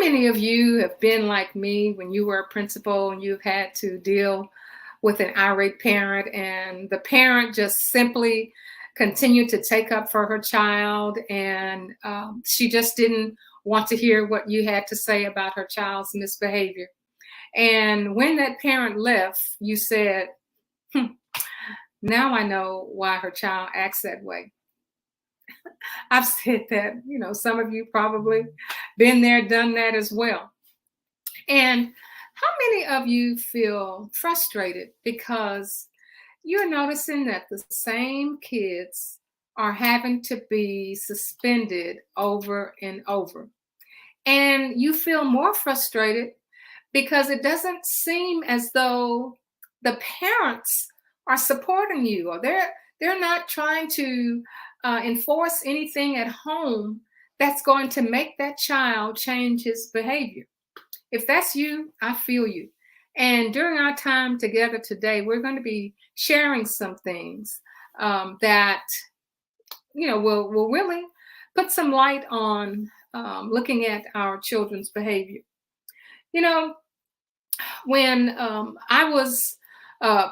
many of you have been like me when you were a principal and you've had to deal with an irate parent, and the parent just simply continued to take up for her child, and she just didn't want to hear what you had to say about her child's misbehavior. And when that parent left, you said, "Hmm, now I know why her child acts that way." I've said that, some of you probably been there, done that as well. And how many of you feel frustrated because you're noticing that the same kids are having to be suspended over and over? And you feel more frustrated because it doesn't seem as though the parents are supporting you, or they're not trying to enforce anything at home that's going to make that child change his behavior. If that's you, I feel you. And during our time together today, we're going to be sharing some things that will really put some light on looking at our children's behavior. You know, when I was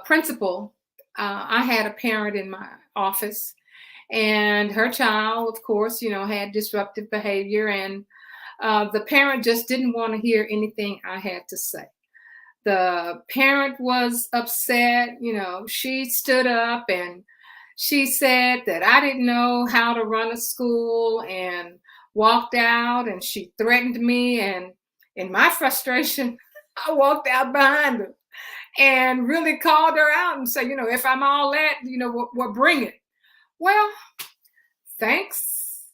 principal, I had a parent in my office, and her child, of course, had disruptive behavior, and the parent just didn't want to hear anything I had to say. The parent was upset. She stood up and she said that I didn't know how to run a school and walked out, and she threatened me. And in my frustration, I walked out behind her and really called her out and said, if I'm all that, we'll bring it. Well, thanks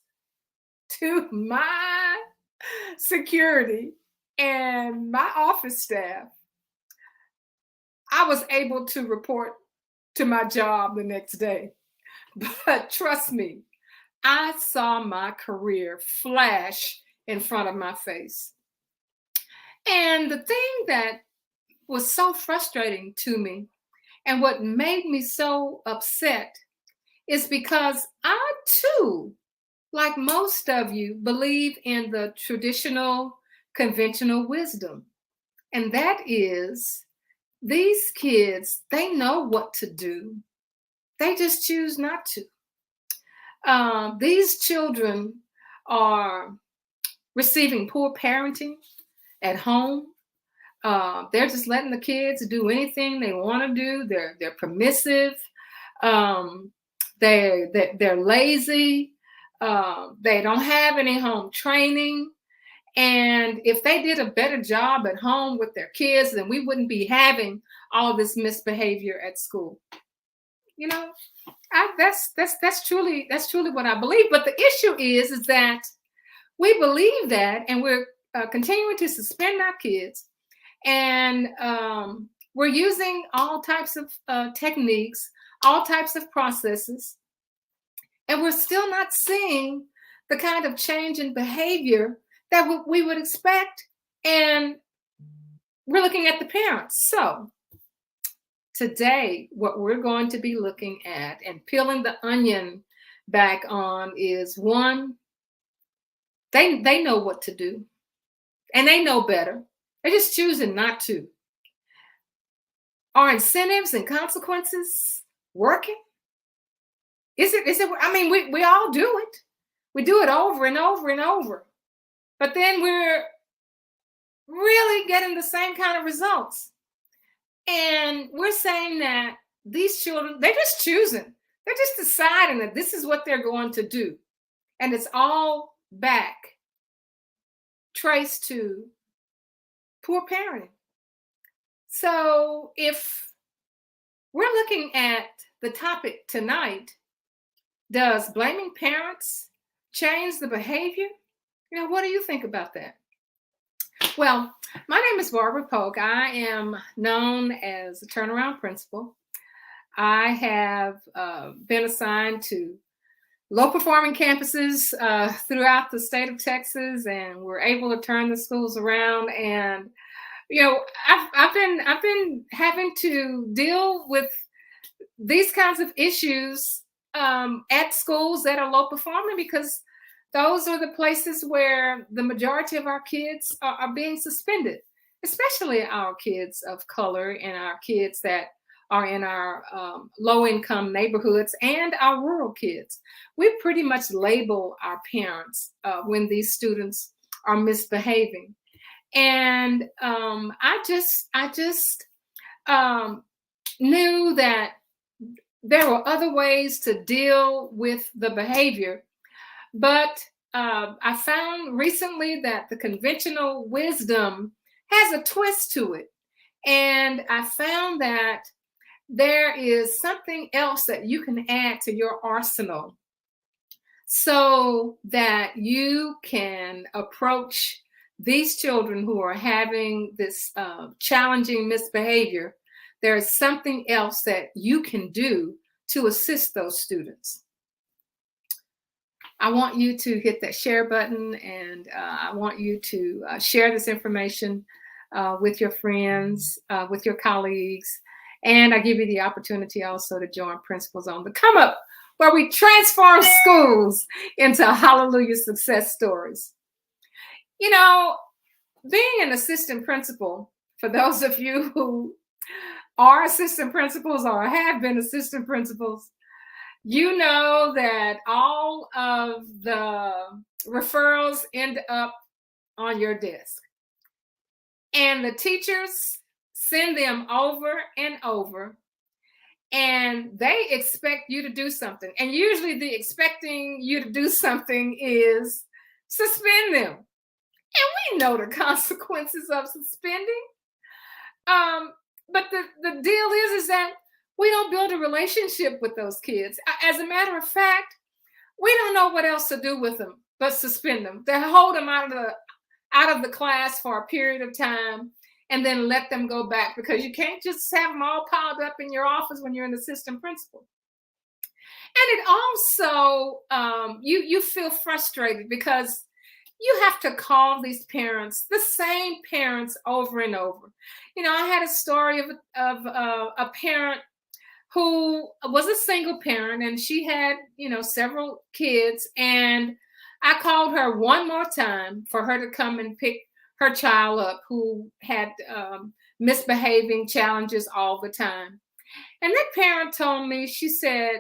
to my security and my office staff, I was able to report to my job the next day. But trust me, I saw my career flash in front of my face. And the thing that was so frustrating to me and what made me so upset is because I too, like most of you, believe in the traditional, conventional wisdom. And that is, these kids, they know what to do. They just choose not to. These children are receiving poor parenting at home. They're just letting the kids do anything they want to do. They're permissive. They're lazy. They don't have any home training. And if they did a better job at home with their kids, then we wouldn't be having all this misbehavior at school. That's truly what I believe. But the issue is that we believe that, and we're continuing to suspend our kids, and we're using all types of techniques, all types of processes, and we're still not seeing the kind of change in behavior that we would expect. And we're looking at the parents. So today, what we're going to be looking at and peeling the onion back on is, one, they know what to do, and they know better. They're just choosing not to. Are incentives and consequences working? Is it? I mean, we all do it. We do it over and over and over. But then we're really getting the same kind of results. And we're saying that these children, they're just choosing. They're just deciding that this is what they're going to do. And it's all back traced to poor parenting. So if we're looking at the topic tonight, does blaming parents change the behavior? What do you think about that? Well, my name is Barbara Polk. I am known as a turnaround principal. I have been assigned to low-performing campuses throughout the state of Texas, and we're able to turn the schools around. And I've been having to deal with these kinds of issues at schools that are low performing because Those are the places where the majority of our kids are being suspended, especially our kids of color and our kids that are in our low income neighborhoods and our rural kids. We pretty much label our parents when these students are misbehaving. And I just um, knew that there were other ways to deal with the behavior, but I found recently that the conventional wisdom has a twist to it. And I found that there is something else that you can add to your arsenal so that you can approach these children who are having this challenging misbehavior. There is something else that you can do to assist those students. I want you to hit that share button, and I want you to share this information with your friends, with your colleagues. And I give you the opportunity also to join Principals on the Come Up, where we transform schools into hallelujah success stories. You know, being an assistant principal, for those of you who are assistant principals or have been assistant principals, you know that all of the referrals end up on your desk. And the teachers send them over and over, and they expect you to do something. And usually the expecting you to do something is suspend them. And we know the consequences of suspending. But the deal is that we don't build a relationship with those kids. As a matter of fact, we don't know what else to do with them but suspend them. To hold them out of the class for a period of time and then let them go back, because you can't just have them all piled up in your office when you're an assistant principal. And it also you feel frustrated because you have to call these parents, the same parents, over and over. You know, I had a story of a parent who was a single parent, and she had, several kids. And I called her one more time for her to come and pick her child up who had misbehaving challenges all the time. And that parent told me, she said,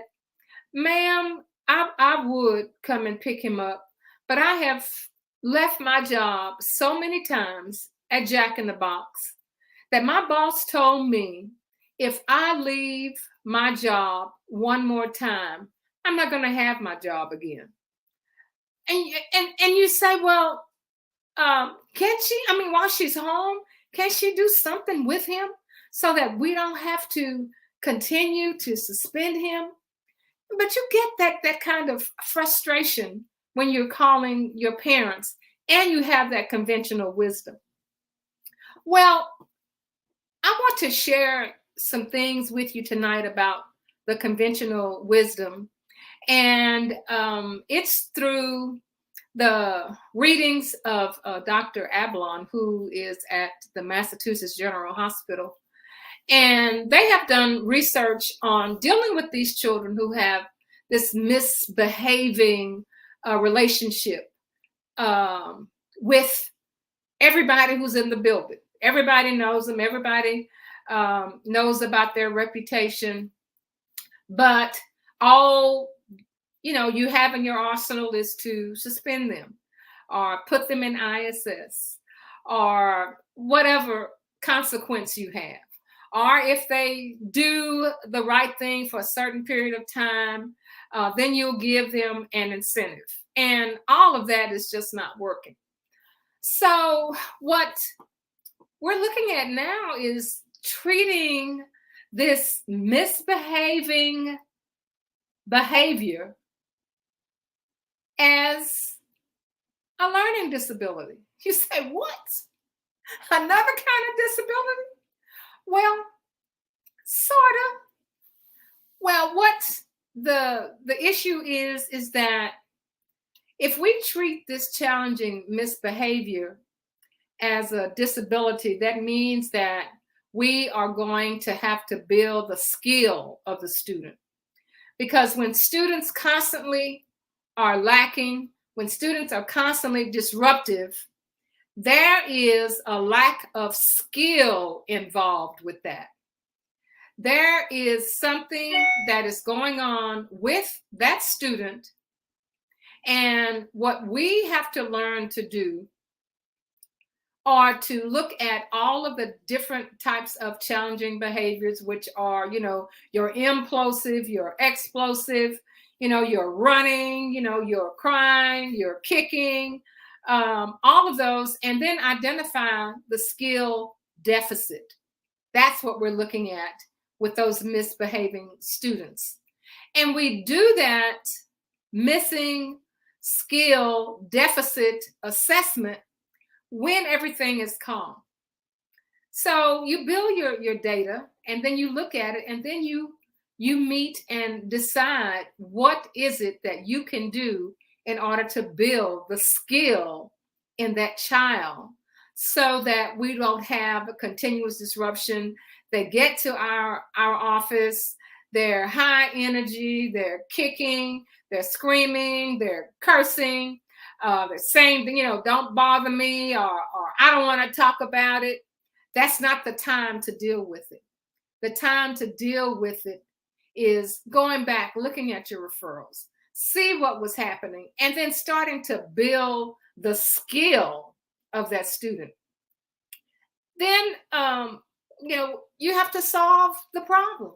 ma'am, I would come and pick him up, but I have left my job so many times at Jack in the Box that my boss told me if I leave my job one more time, I'm not going to have my job again. And you say, well, can't she? I mean, while she's home, can't she do something with him so that we don't have to continue to suspend him? But you get that kind of frustration when you're calling your parents and you have that conventional wisdom. Well, I want to share some things with you tonight about the conventional wisdom. And it's through the readings of Dr. Ablon, who is at the Massachusetts General Hospital. And they have done research on dealing with these children who have this misbehaving relationship with everybody who's in the building. Everybody knows them. Everybody knows about their reputation. But all you have in your arsenal is to suspend them or put them in ISS or whatever consequence you have. Or if they do the right thing for a certain period of time, then you'll give them an incentive. And all of that is just not working. So what we're looking at now is treating this misbehaving behavior as a learning disability. You say, what? Another kind of disability? Well, sort of. Well, what the issue is that if we treat this challenging misbehavior as a disability, that means that we are going to have to build the skill of the student. Because when students constantly are lacking, when students are constantly disruptive, there is a lack of skill involved with that. There is something that is going on with that student. And what we have to learn to do are to look at all of the different types of challenging behaviors, which are, your implosive, your explosive, your running, your crying, your kicking, all of those, and then identify the skill deficit. That's what we're looking at with those misbehaving students. And we do that missing skill deficit assessment when everything is calm. So you build your data, and then you look at it, and then you meet and decide what is it that you can do in order to build the skill in that child, so that we don't have a continuous disruption. They get to our office, they're high energy, they're kicking, they're screaming, they're cursing, they're saying, don't bother me, or I don't want to talk about it. That's not the time to deal with it. The time to deal with it is going back, looking at your referrals, see what was happening, and then starting to build the skill of that student. Then, you have to solve the problem.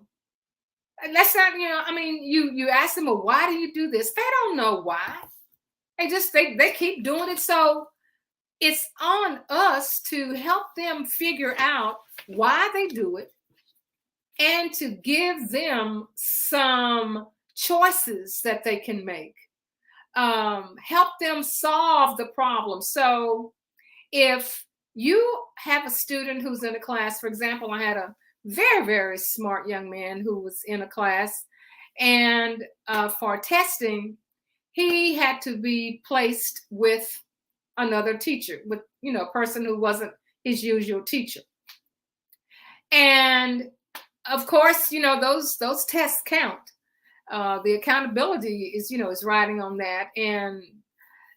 And that's not, you ask them, well, why do you do this? They don't know why. They keep doing it. So it's on us to help them figure out why they do it, and to give them some choices that they can make. Help them solve the problem. So if you have a student who's in a class, for example, I had a very, very smart young man who was in a class, and for testing, he had to be placed with another teacher, with a person who wasn't his usual teacher. And of course, those tests count. The accountability is riding on that. And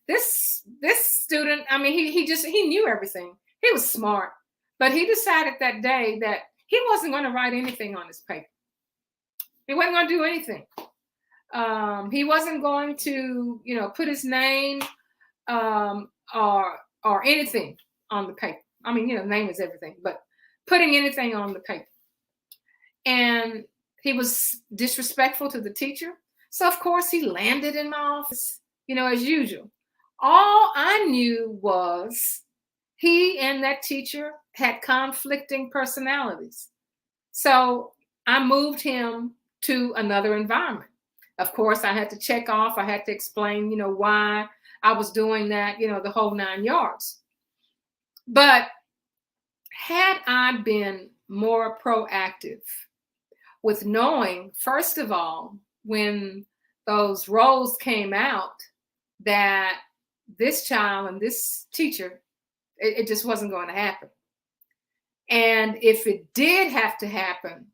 this student, he knew everything. He was smart, but he decided that day that he wasn't going to write anything on his paper. He wasn't going to do anything. He wasn't going to, put his name or anything on the paper. Name is everything, but putting anything on the paper. And he was disrespectful to the teacher. So of course he landed in my office, as usual. All I knew was he and that teacher had conflicting personalities. So I moved him to another environment. Of course, I had to check off. I had to explain, why I was doing that, the whole 9 yards. But had I been more proactive with knowing, first of all, when those roles came out, that this child and this teacher, it just wasn't going to happen. And if it did have to happen,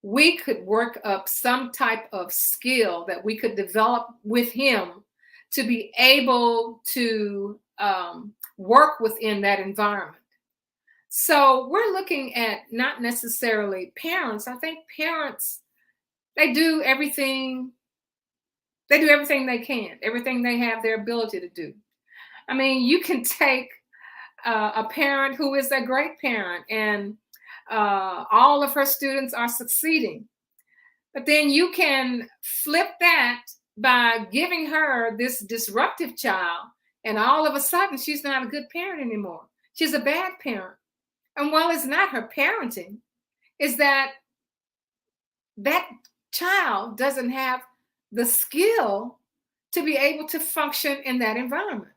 we could work up some type of skill that we could develop with him to be able to work within that environment. So we're looking at not necessarily parents. I think parents, they do everything they can, everything they have their ability to do. You can take a parent who is a great parent, and all of her students are succeeding. But then you can flip that by giving her this disruptive child, and all of a sudden she's not a good parent anymore. She's a bad parent. And while it's not her parenting, is that child doesn't have the skill to be able to function in that environment.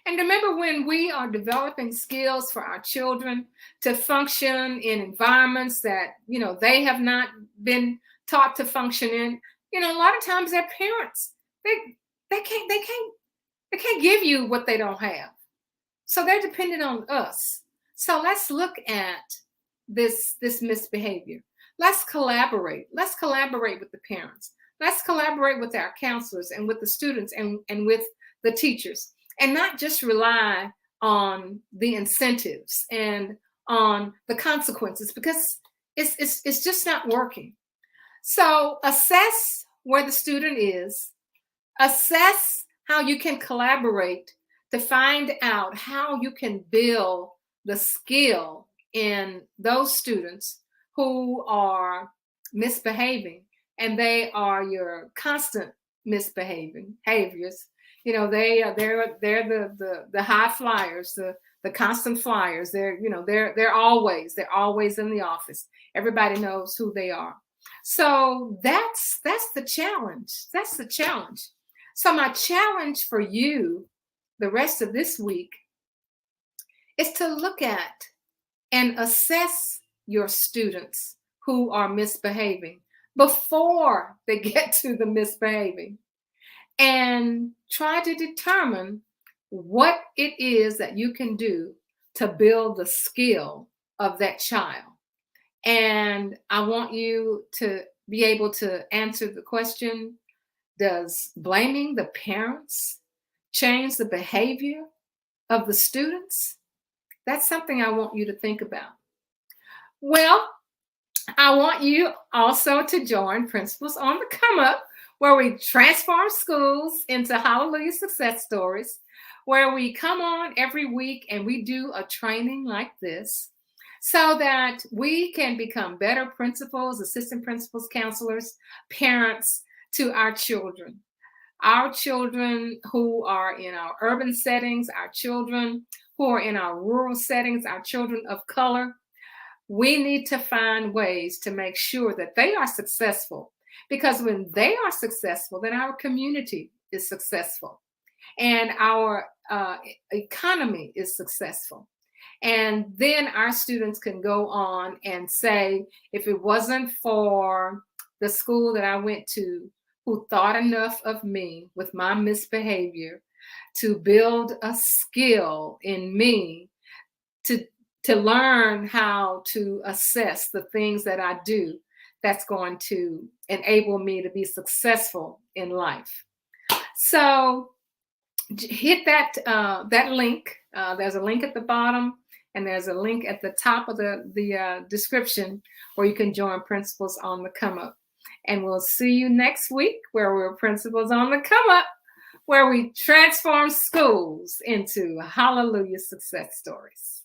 And remember, when we are developing skills for our children to function in environments that, they have not been taught to function in, a lot of times their parents, they can't give you what they don't have. So they're dependent on us. So let's look at this misbehavior. Let's collaborate. Let's collaborate with the parents. Let's collaborate with our counselors and with the students and with the teachers, and not just rely on the incentives and on the consequences, because it's just not working. So assess where the student is, assess how you can collaborate to find out how you can build the skill in those students who are misbehaving, and they are your constant misbehaving behaviors. You know, they're the high flyers, the constant flyers. They're always in the office. Everybody knows who they are. So that's the challenge. That's the challenge. So my challenge for you the rest of this week is to look at and assess your students who are misbehaving before they get to the misbehaving, and try to determine what it is that you can do to build the skill of that child. And I want you to be able to answer the question, does blaming the parents change the behavior of the students? That's something I want you to think about. Well, I want you also to join Principals on the Come Up, where we transform schools into hallelujah success stories, where we come on every week and we do a training like this so that we can become better principals, assistant principals, counselors, parents to our children. Our children who are in our urban settings, our children who are in our rural settings, our children of color. We need to find ways to make sure that they are successful, because when they are successful, then our community is successful and our economy is successful. And then our students can go on and say, if it wasn't for the school that I went to, who thought enough of me with my misbehavior to build a skill in me to learn how to assess the things that I do, that's going to enable me to be successful in life. So hit that link. There's a link at the bottom, and there's a link at the top of the description where you can join Principals on the Come Up. And we'll see you next week, where we're Principals on the Come Up, where we transform schools into hallelujah success stories.